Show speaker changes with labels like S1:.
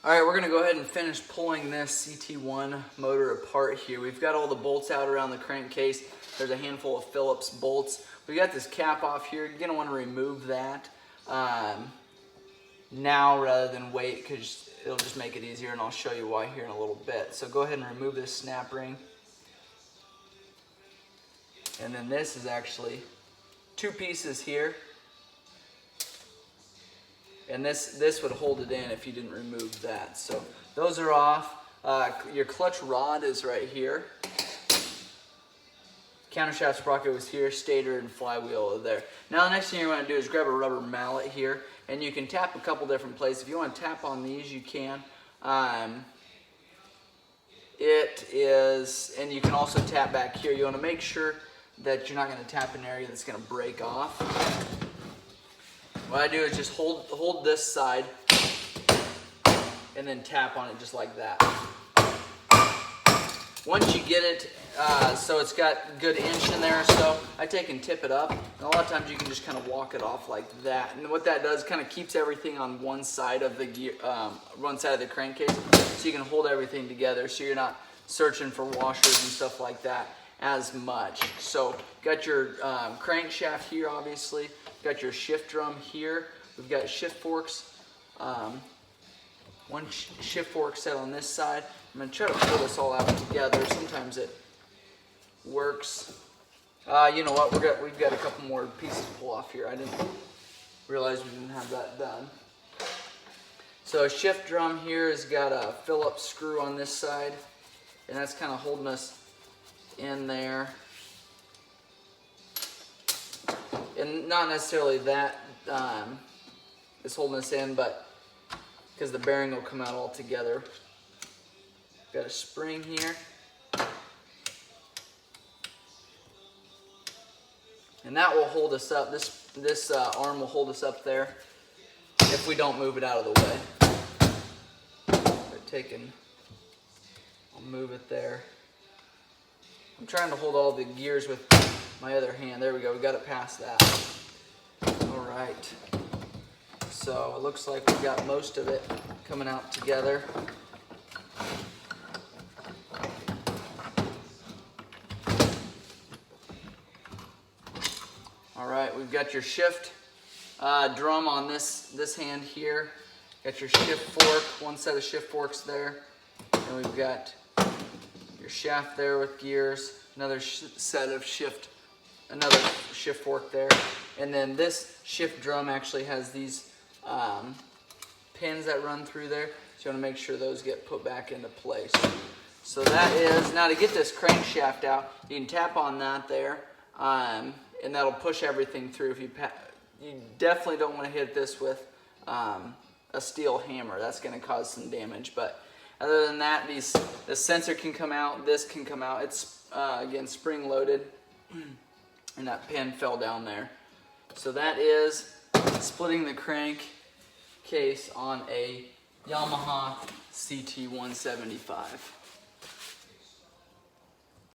S1: All right, we're gonna go ahead and finish pulling this CT1 motor apart here. We've got all the bolts out around the crankcase. There's a handful of Phillips bolts. We got this cap off here. You're gonna wanna remove that now rather than wait, because it'll just make it easier, and I'll show you why here in a little bit. So go ahead and remove this snap ring. And then this is actually two pieces here. And this would hold it in if you didn't remove that. So those are off. Your clutch rod is right here. Camshaft sprocket was here. Stator and flywheel are there. Now the next thing you want to do is grab a rubber mallet here, and you can tap a couple different places. If you want to tap on these, you can. It is, and you can also tap back here. You want to make sure that you're not going to tap an area that's going to break off. What I do is just hold this side and then tap on it just like that. Once you get it so it's got a good inch in there or so, I take and tip it up. And a lot of times you can just kind of walk it off like that. And what that does kind of keeps everything on one side of the gear, one side of the crankcase, so you can hold everything together, so you're not searching for washers and stuff like that as much. So got your crankshaft here, obviously. Got your shift drum here. We've got shift forks. One shift fork set on this side. I'm going to try to pull this all out together. Sometimes it works. You know what? We've got a couple more pieces to pull off here. I didn't realize we didn't have that done. So a shift drum here has got a Phillips screw on this side, and that's kind of holding us in there. And not necessarily that is holding us in, but because the bearing will come out all together. Got a spring here. And that will hold us up. This arm will hold us up there if we don't move it out of the way. I'll move it there. I'm trying to hold all the gears with my other hand. There we go. We got it past that. All right. So it looks like we got most of it coming out together. All right. We've got your shift drum on this hand here. Got your shift fork. One set of shift forks there, and we've got your shaft there with gears. Another set of another shift fork there, and then this shift drum actually has these pins that run through there, so you want to make sure those get put back into place. So that is, now to get this crankshaft out, you can tap on that there, and that'll push everything through. If you definitely don't want to hit this with a steel hammer. That's going to cause some damage, but other than that, the sensor can come out, this can come out. It's again spring loaded, and that pin fell down there. So that is splitting the crank case on a Yamaha CT175.